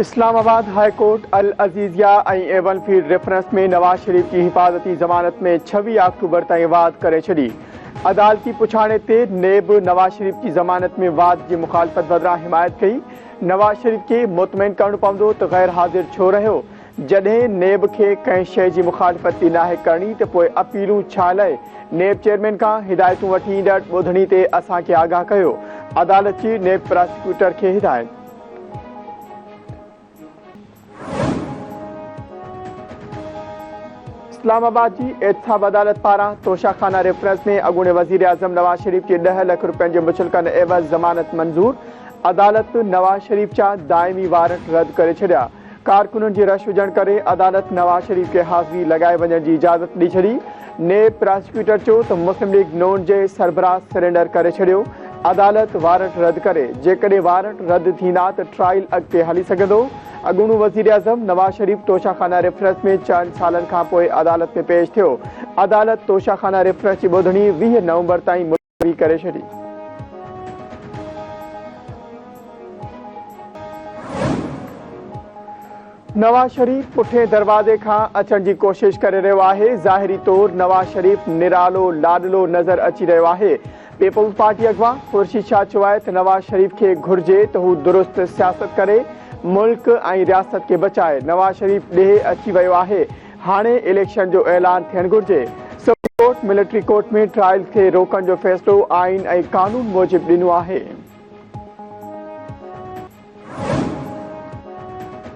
Islamabad high court अल Azizia Avon feed reference में नवाज शरीफ की हिफाजती जमानत में 26 अक्टूबर ताईं वाद करे छड़ी। अदालती पुछाणे ते नेब नवाज शरीफ की जमानत में वाद की मुखालफत बदिरां हिमायत कई। नवाज शरीफ के मुतमइन करणो पवंदो त गैर हाज़िर छो रहियो। जॾहिं नेब के कंहिं शइ जी मुखालफत थी नाहे करणी त पोइ अपीलूं छा लाइ? नेब चेयरमैन का हिदायतूं वठी ईंदड़ ॿुधणी ते असांखे आगाह कयो। अदालत जी नेब प्रोसिक्यूटर के हिदायत। इस्लामाबाद की एहतसाब अदालत पारा तोशाखाना रेफरेंस में अॻूणे वज़ीर आज़म नवाज शरीफ की 10 लाख रुपयनि जे मुचलकन एवज़ ज़मानत मंज़ूर। अदालत नवाज शरीफ जा दाइमी वारंट रद्द करे छॾिया। कारकुननि जी रश हुजण करे अदालत नवाज शरीफ के हाज़िरी लगाए वञण जी इजाज़त ॾेई छॾी। नेब प्रोसिक्यूटर चयो त मुस्लिम लीग नून जे सरबराह सरेंडर करे छॾियो। अदालत वारंट रद्द करे। जेकॾहिं वारंट रद्द थींदा त ट्रायल अॻिते हली सघंदो। अॻूणो वज़ीर आज़म नवाज शरीफ तोशाखाना रेफरेंस में 4 सालनि खां पोइ अदालत में पेश थियो। अदालत तोशाखाना रेफरेंस जी ॿुधणी 20 नवंबर ताईं मुलतवी करे छॾी। नवाज शरीफ पुठे दरवाज़े खां अचण जी कोशिश करे रहियो आहे। ज़ाहिरी तौर नवाज शरीफ निरालो लाडलो नज़र अची रहियो आहे। पीपल्स पार्टी अगवा खुर्शीद शाह चयो आहे त नवाज शरीफ खे घुर्जे त हू दुरुस्त सियासत करे मुल्क ऐं रियासत के बचाए। नवाज शरीफ ॾे अची वियो आहे। हाणे इलेक्शन जो ऐलान थियणु घुर्जे। सुप्रीम कोर्ट मिलिट्री कोर्ट में ट्रायल खे रोकण जो फ़ैसिलो आइन ऐं कानून मूजिब ॾिनो आहे।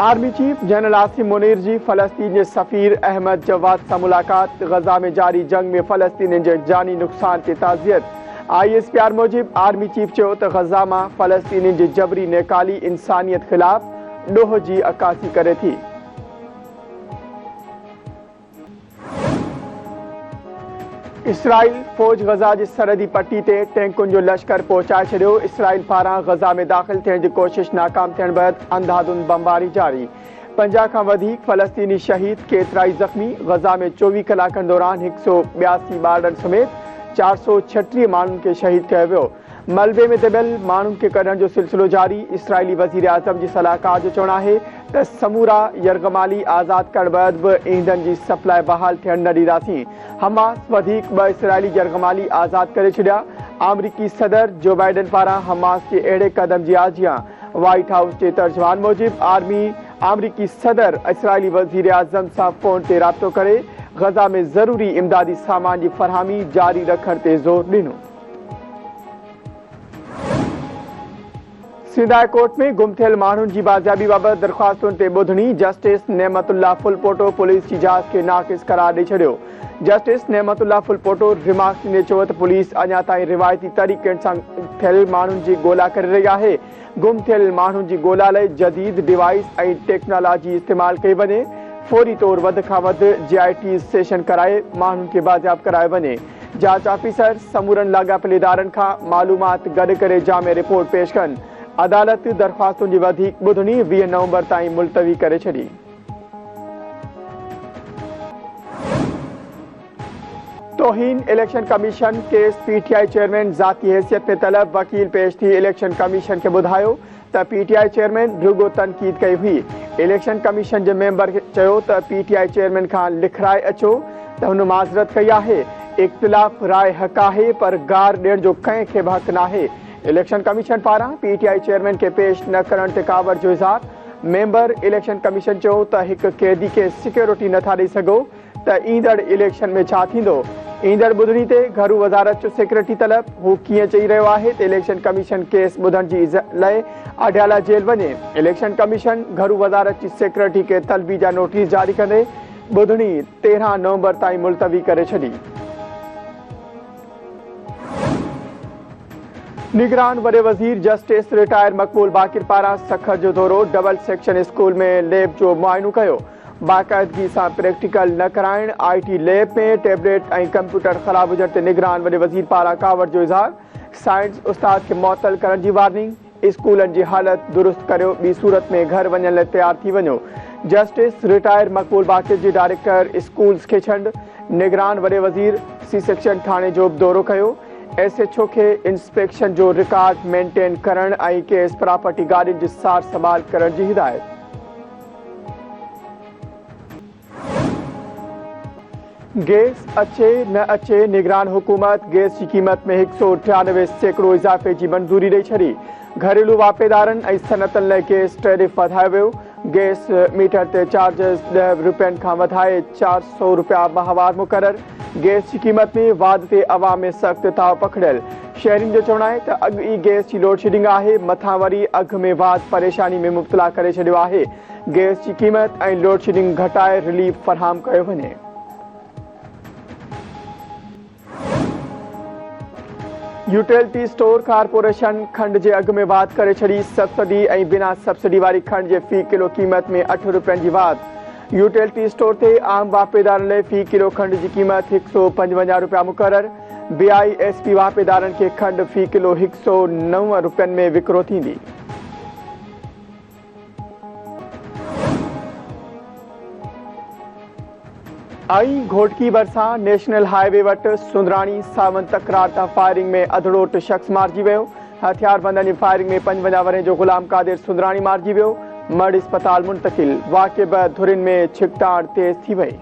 Army chief general Asim Munir जी फ़लस्तीन जे सफ़ीर अहमद जवाद सां मुलाक़ात। गज़ा में जारी जंग में फ़लस्तीनियुनि जे जानी नुक़सान ते ताज़ियत। ISPR मूजिब आर्मी चीफ चयो त गज़ा मां फ़लस्तीनियुनि जी जबरी नेकाली इंसानियत ख़िलाफ़ ॾोह जी अकासी करे थी। इसराइल फ़ौज गज़ा जी सरहदी पट्टी ते टैंकुनि जो लश्कर पहुचाए छॾियो। इसराइल पारां गज़ा में दाख़िल थियण जी कोशिश नाकाम थियण बैदि अंधाधुंध बमबारी जारी। 50 खां वधीक फ़लस्तीनी शहीद, केतिरा ई ज़ख़्मी। गज़ा में 24 कलाकनि दौरान 182 ॿारनि समेत 436 माण्हुनि खे शहीद कयो वियो। मलबे में दबियल माण्हुनि खे कढण जो सिलसिलो जारी। इसराइली वज़ीर आज़म जी सलाहकार जो चवणु आहे त समूरा यरगमाली आज़ाद करण बैदि बि ईंधन जी सप्लाई बहाल थियण न ॾींदासीं। हमास वधीक 2 इसराइली यरगमाली आज़ाद करे छॾिया। अमरीकी सदर जो बाइडन पारां हमास जे अहिड़े क़दम जी आजियां। व्हाइट हाउस जे तर्जुमान मूजिब अमरीकी सदर इसराइली वज़ीर आज़म सां फ़ोन ते राब्तो करे गज़ा में ज़रूरी इमदादी सामान जी फ़रहामी जारी रखण ते ज़ोर ॾिनो। सिंध हाई कोर्ट में गुम थियल माण्हुनि जी बाज़ियाबी बाबति दरख़्वास्तुनि ते ॿुधणी। जस्टिस नेमतुल्ला फुलपोटो पुलिस जी जांच खे नाक़िस करार ॾेई छॾियो। जस्टिस नेमतुल्ला फुलपोटो रिमार्क ॾींदे चयो त पुलिस अञा ताईं रिवायती तरीक़नि सां थियल माण्हुनि जी ॻोल्हा करे रही आहे। गुम थियल माण्हुनि जी ॻोल्हा लाइ जदीद डिवाइस ऐं टेक्नोलॉजी इस्तेमालु कई वञे। फौरी तौर वधि खां वधि GIT सेशन कराए माण्हुनि खे बाज़ियाब कराए वञे। जांच ऑफिसर समूरनि लाॻापियल इदारनि खां मालूमात गॾु करे जामे रिपोर्ट पेश कनि। अदालत दरख़्वास्तुनि जी वधीक ॿुधणी 20 नवंबर ताईं मुलतवी करे छॾी। तौहीन election commission case PTI chairman ज़ाती हैसियत में तलब। वकील पेश थी इलेक्शन कमीशन के ॿुधायो त PTI चेयरमैन रुगो तनक़ीद कई हुई। इलेक्शन कमीशन जे मेंबर चयो त PTI चेयरमैन खां लिखराए अचो त हुन माज़रत कई आहे। इख़्तिलाफ़ राय हक़ आहे पर गार ॾियण जो कंहिंखे बि हक़ नाहे। इलेक्शन कमीशन पारां PTI चेयरमैन के पेश न करण ते कावड़ जो इज़हार। मेंबर इलेक्शन कमीशन चयो त हिकु कैदी खे सिक्योरिटी नथा ॾेई सघो त ईंदड़ इलेक्शन में छा थींदो। ईंदड़ ॿुधणी ते घरू वज़ारत जो सिक्योरिटी तलब। हू कीअं चई रहियो आहे त इलेक्शन कमीशन केस ॿुधण जी लाइ अडयाला जेल वञे। इलेक्शन कमीशन घरू वज़ारत जी सिक्योरिटी खे तलबी जा नोटिस जारी कंदे ॿुधणी 13 नवंबर ताईं मुलतवी करे छॾी। निगरान वॾे वज़ीर जस्टिस रिटायर मक़बूल बाक़िर पारां सखर जो दौरो। डबल सेक्शन स्कूल में लैब जो मुआइनो कयो। बाक़ाइदगी सां प्रैक्टिकल न कराइण। IT लैब में टैबलेट ऐं कंप्यूटर ख़राब हुजण ते निगरान वॾे वज़ीर पारां कावड़ जो इज़हार। साइंस उस्ताद खे मुअतल करण जी वार्निंग। स्कूलनि जी हालत दुरुस्त करियो, ॿी सूरत में घर वञण लाइ तयारु थी वञो। जस्टिस रिटायर मक़बूल बाक़िर जी डायरेक्टर स्कूल्स खे छंड। निगरान वॾे वज़ीर C सेक्शन थाणे जो बि दौरो कयो। SHO खे इंस्पेक्शन जो रिकॉर्ड मेंटेन करण ऐं केस प्रॉपर्टी गाॾियुनि जी सार संभाल करण जी हिदायत। गैस अचे न अचे निगरान हुकूमत गैस की क़ीमत में 198 सैकड़ो इजाफे की मंजूरी ॾेई छॾी। घरेलू वापेदारनि ऐं सनअतनि लाइ गैस टैरिफ वधायो वियो। गैस मीटर ते चार्जिस 10 रुपयनि खां वधाए 400 रुपया माहवार मुक़रर। गैस की क़ीमत में वाध ते अवाम में सख़्त ताव पखड़ियल। शहरियुनि जो चवणु आहे त अॻु ई गैस जी लोड शेडिंग आहे, मथां वरी अघ में वाध परेशानी में मुब्तला करे छॾियो आहे। गैस की क़ीमत ऐं लोड शेडिंग घटाए रिलीफ फराहम कयो वञे। यूटिलिटी स्टोर कारपोरेशन खंड के अघ में वाध करे छड़ी। सब्सिडी ऐं बिना सब्सिडी वारी खंड के फी किलो कीमत में 8 रुपयनि की वाध। यूटिलिटी स्टोर ते आम वापेदारनि लाइ फी किलो खंड की कीमत 155 रुपया मुक़रर। BISP वापेदारनि के खंड फी किलो 109 रुपयनि में विकिरो थींदी। घोटकी भरसा नेशनल हाईवे वट सुंदराणी सावन तकरार ता फायरिंग में अधड़ोट शख्स मारिजी वियो। हथियारबंदनि जी फायरिंग में 55 वरे जो गुलाम कादिर सुंदराणी मारिजी वियो। मड अस्पताल मुंतकिल। वाक़े बैदि धुरिन में छिकताड़ तेज थी वई।